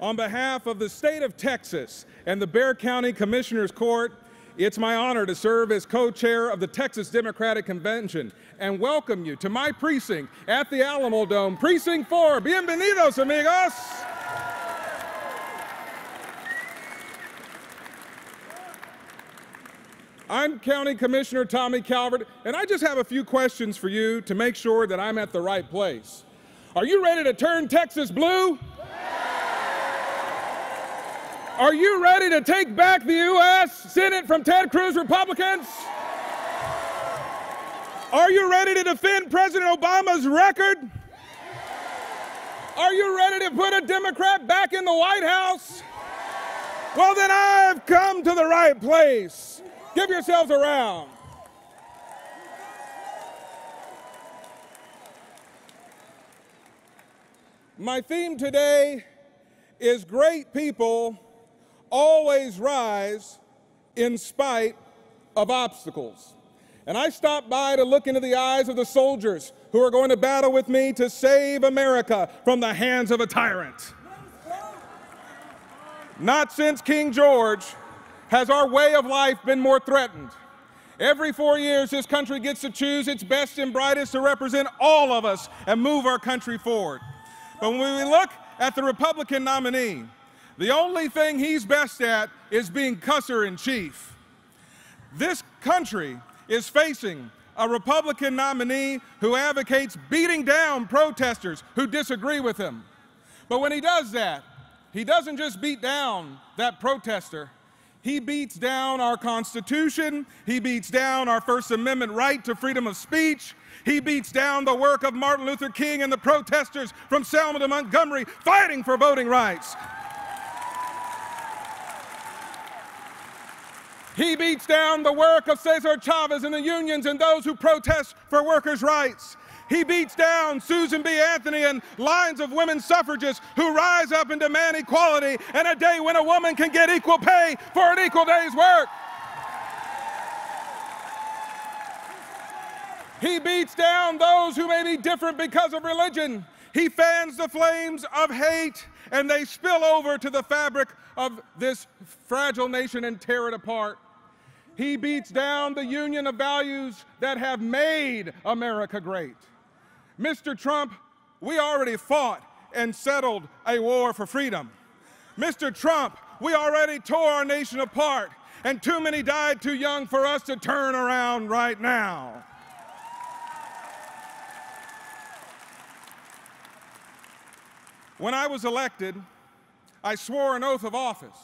On behalf of the state of Texas and the Bexar County Commissioners Court, it's my honor to serve as co-chair of the Texas Democratic Convention and welcome you to my precinct at the Alamo Dome, Precinct 4. Bienvenidos, amigos. I'm County Commissioner Tommy Calvert, and I just have a few questions for you to make sure that I'm at the right place. Are you ready to turn Texas blue? Are you ready to take back the U.S. Senate from Ted Cruz Republicans? Are you ready to defend President Obama's record? Are you ready to put a Democrat back in the White House? Well, then I've come to the right place. Give yourselves a round. My theme today is great people always rise in spite of obstacles. And I stopped by to look into the eyes of the soldiers who are going to battle with me to save America from the hands of a tyrant. Not since King George has our way of life been more threatened. Every 4 years, this country gets to choose its best and brightest to represent all of us and move our country forward. But when we look at the Republican nominee, the only thing he's best at is being cusser-in-chief. This country is facing a Republican nominee who advocates beating down protesters who disagree with him. But when he does that, he doesn't just beat down that protester. He beats down our Constitution. He beats down our First Amendment right to freedom of speech. He beats down the work of Martin Luther King and the protesters from Selma to Montgomery fighting for voting rights. He beats down the work of Cesar Chavez and the unions and those who protest for workers' rights. He beats down Susan B. Anthony and lines of women suffragists who rise up and demand equality and a day when a woman can get equal pay for an equal day's work. He beats down those who may be different because of religion. He fans the flames of hate and they spill over to the fabric of this fragile nation and tear it apart. He beats down the union of values that have made America great. Mr. Trump, we already fought and settled a war for freedom. Mr. Trump, we already tore our nation apart, and too many died too young for us to turn around right now. When I was elected, I swore an oath of office.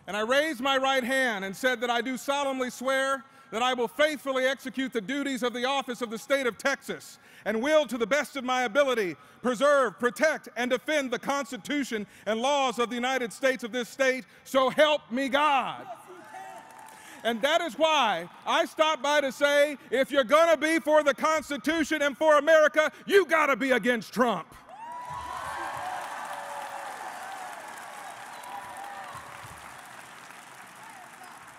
And I raised my right hand and said that I do solemnly swear that I will faithfully execute the duties of the office of the state of Texas and will, to the best of my ability, preserve, protect, and defend the Constitution and laws of the United States of this state, so help me God. And that is why I stopped by to say, if you're gonna be for the Constitution and for America, you gotta be against Trump.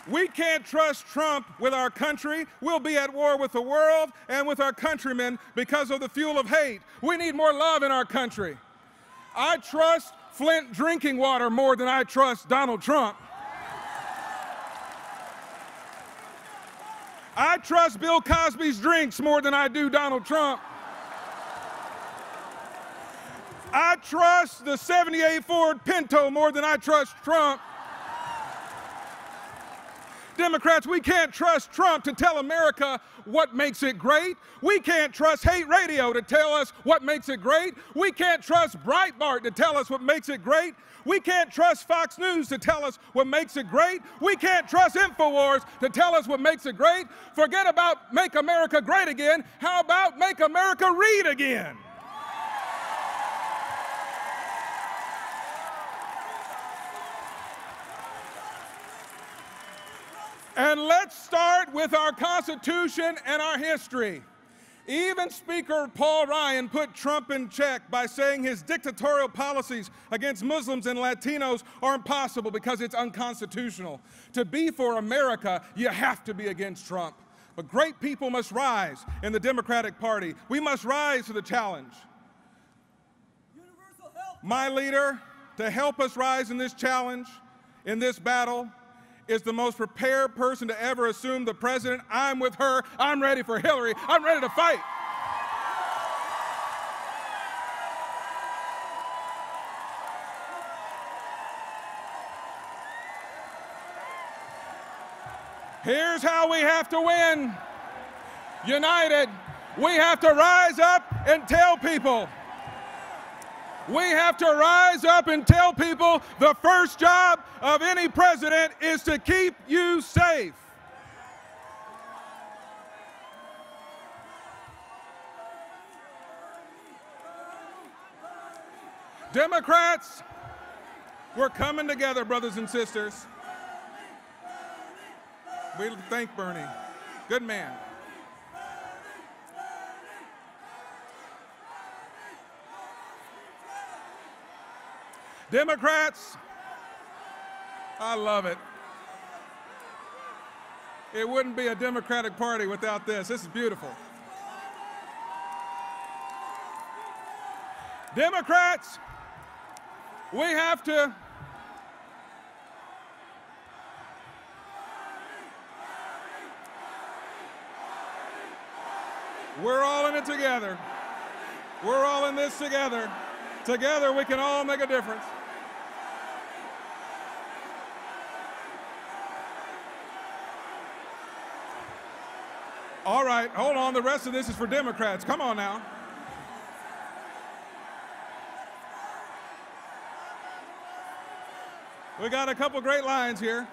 We can't trust Trump with our country. We'll be at war with the world and with our countrymen because of the fuel of hate. We need more love in our country. I trust Flint drinking water more than I trust Donald Trump. I trust Bill Cosby's drinks more than I do Donald Trump. I trust the '78 Ford Pinto more than I trust Trump. Democrats, we can't trust Trump to tell America what makes it great. We can't trust hate radio to tell us what makes it great. We can't trust Breitbart to tell us what makes it great. We can't trust Fox News to tell us what makes it great. We can't trust InfoWars to tell us what makes it great. Forget about Make America Great Again. How about Make America Read Again? And let's start with our Constitution and our history. Even Speaker Paul Ryan put Trump in check by saying his dictatorial policies against Muslims and Latinos are impossible because it's unconstitutional. To be for America, you have to be against Trump. But great people must rise in the Democratic Party. We must rise to the challenge. My leader, to help us rise in this challenge, in this battle, is the most prepared person to ever assume the president. I'm with her. I'm ready for Hillary. I'm ready to fight. Here's how we have to win. United. We have to rise up and tell people. We have to rise up and tell people the first job of any president is to keep you safe. Democrats, we're coming together, brothers and sisters. We thank Bernie. Good man. Democrats, I love it. It wouldn't be a Democratic Party without this. This is beautiful. Democrats, we have to we're all in it together. We're all in this together. Together we can all make a difference. All right, hold on. The rest of this is for Democrats. Come on now. We got a couple great lines here.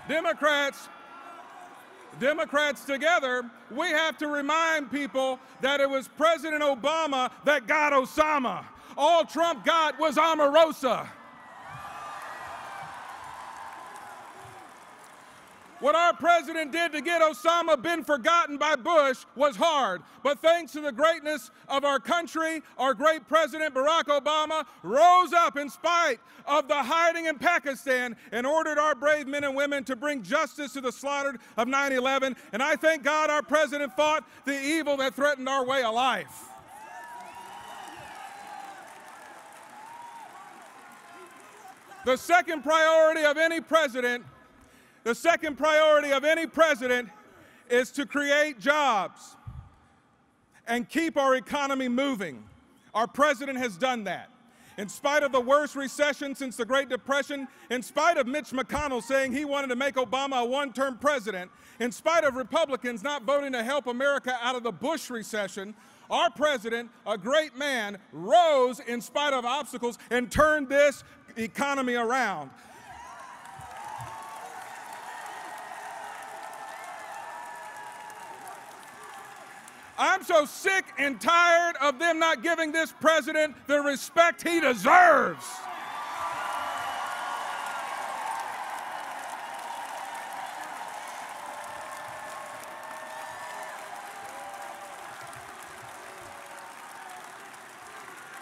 Democrats together, we have to remind people that it was President Obama that got Osama. All Trump got was Omarosa. What our president did to get Osama bin forgotten by Bush was hard, but thanks to the greatness of our country, our great president Barack Obama rose up in spite of the hiding in Pakistan and ordered our brave men and women to bring justice to the slaughter of 9/11. And I thank God our president fought the evil that threatened our way of life. The second priority of any president is to create jobs and keep our economy moving. Our president has done that. In spite of the worst recession since the Great Depression, in spite of Mitch McConnell saying he wanted to make Obama a one-term president, in spite of Republicans not voting to help America out of the Bush recession, our president, a great man, rose in spite of obstacles and turned this economy around. I'm so sick and tired of them not giving this president the respect he deserves.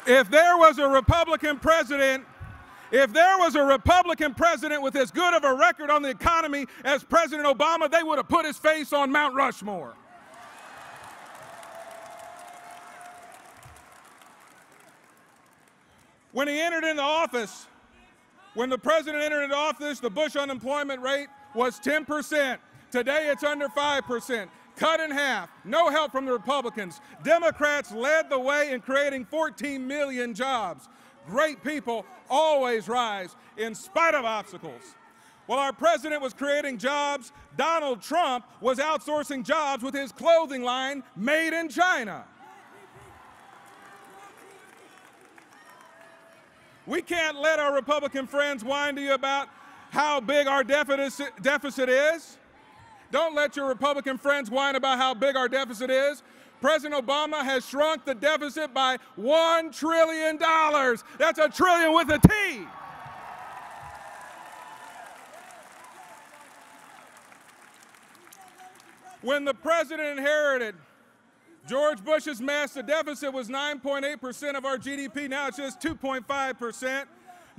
If there was a Republican president with as good of a record on the economy as President Obama, they would have put his face on Mount Rushmore. When he entered into office, when the president entered into office, the Bush unemployment rate was 10%. Today it's under 5%. Cut in half. No help from the Republicans. Democrats led the way in creating 14 million jobs. Great people always rise in spite of obstacles. While our president was creating jobs, Donald Trump was outsourcing jobs with his clothing line, Made in China. We can't let our Republican friends whine to you about how big our deficit is. Don't let your Republican friends whine about how big our deficit is. President Obama has shrunk the deficit by $1 trillion. That's a trillion with a T. When the president inherited George Bush's mess, the deficit was 9.8% of our GDP. Now it's just 2.5%.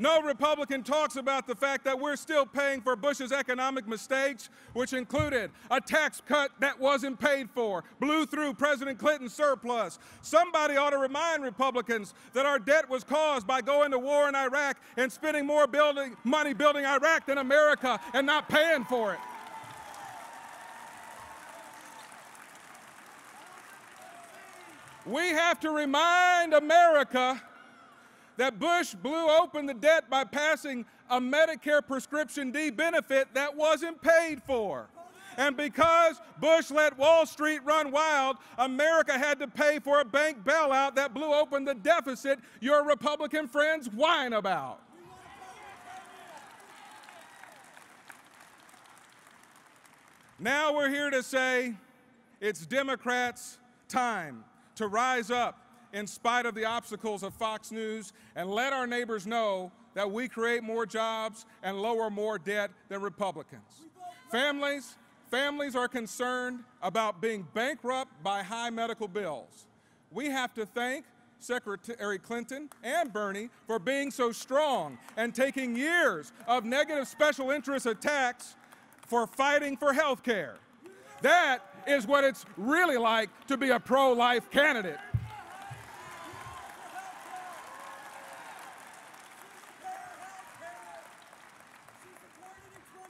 No Republican talks about the fact that we're still paying for Bush's economic mistakes, which included a tax cut that wasn't paid for, blew through President Clinton's surplus. Somebody ought to remind Republicans that our debt was caused by going to war in Iraq and spending more money building Iraq than America and not paying for it. We have to remind America that Bush blew open the debt by passing a Medicare Prescription D benefit that wasn't paid for. And because Bush let Wall Street run wild, America had to pay for a bank bailout that blew open the deficit your Republican friends whine about. Now we're here to say it's Democrats' time to rise up in spite of the obstacles of Fox News and let our neighbors know that we create more jobs and lower more debt than Republicans. Families are concerned about being bankrupt by high medical bills. We have to thank Secretary Clinton and Bernie for being so strong and taking years of negative special interest attacks for fighting for health care. That is what it's really like to be a pro-life candidate.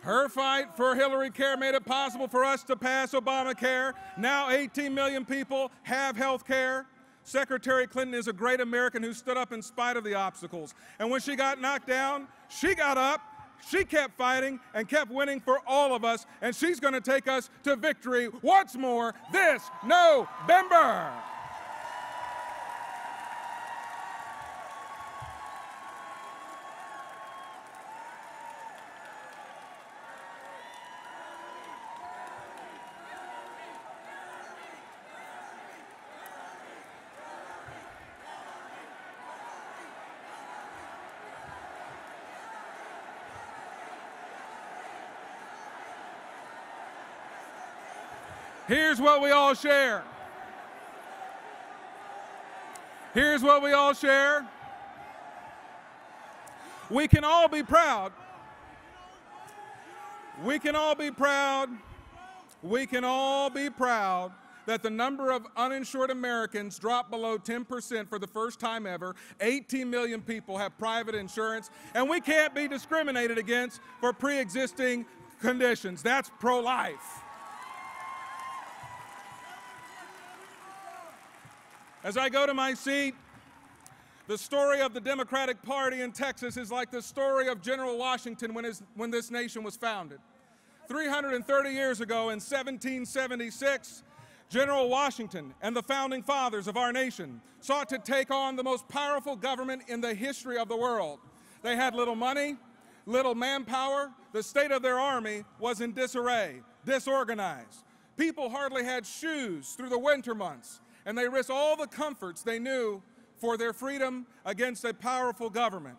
Her fight for Hillary Care made it possible for us to pass Obamacare. Now 18 million people have health care. Secretary Clinton is a great American who stood up in spite of the obstacles. And when she got knocked down, she got up, she kept fighting, and kept winning for all of us. And she's going to take us to victory once more this November. Here's what we all share. Here's what we all share. We can all be proud. We can all be proud. We can all be proud that the number of uninsured Americans dropped below 10% for the first time ever. 18 million people have private insurance, and we can't be discriminated against for pre-existing conditions. That's pro-life. As I go to my seat, the story of the Democratic Party in Texas is like the story of General Washington when this nation was founded. 330 years ago in 1776, General Washington and the founding fathers of our nation sought to take on the most powerful government in the history of the world. They had little money, little manpower. The state of their army was in disarray, disorganized. People hardly had shoes through the winter months, and they risked all the comforts they knew for their freedom against a powerful government.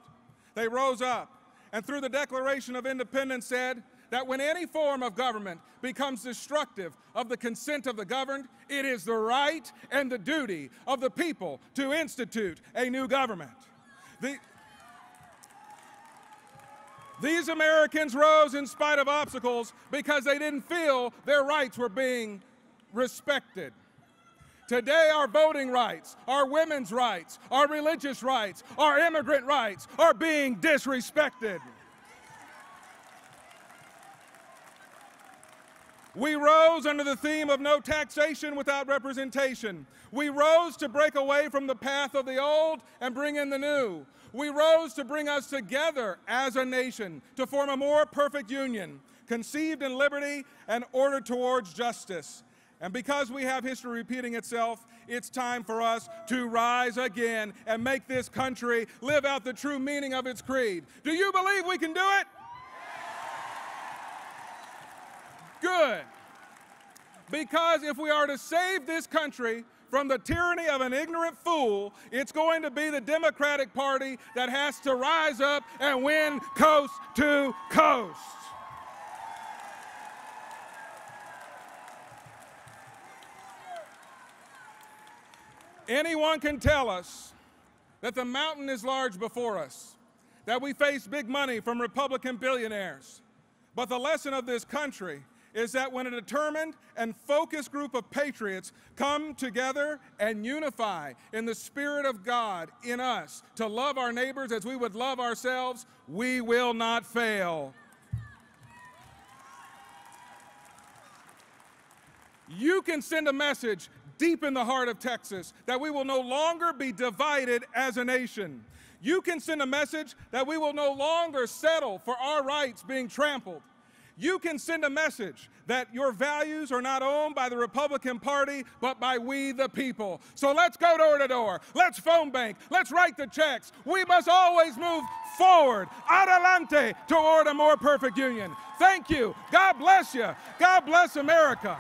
They rose up and through the Declaration of Independence said that when any form of government becomes destructive of the consent of the governed, it is the right and the duty of the people to institute a new government. These Americans rose in spite of obstacles because they didn't feel their rights were being respected. Today, our voting rights, our women's rights, our religious rights, our immigrant rights are being disrespected. We rose under the theme of no taxation without representation. We rose to break away from the path of the old and bring in the new. We rose to bring us together as a nation to form a more perfect union, conceived in liberty and ordered towards justice. And because we have history repeating itself, it's time for us to rise again and make this country live out the true meaning of its creed. Do you believe we can do it? Good. Because if we are to save this country from the tyranny of an ignorant fool, it's going to be the Democratic Party that has to rise up and win coast to coast. Anyone can tell us that the mountain is large before us that we face big money from Republican billionaires. But the lesson of this country is that when a determined and focused group of patriots come together and unify in the Spirit of God in us to love our neighbors as we would love ourselves, we will not fail. You can send a message deep in the heart of Texas that we will no longer be divided as a nation. You can send a message that we will no longer settle for our rights being trampled. You can send a message that your values are not owned by the Republican Party, but by we the people. So let's go door to door. Let's phone bank. Let's write the checks. We must always move forward, adelante, toward a more perfect union. Thank you. God bless you. God bless America.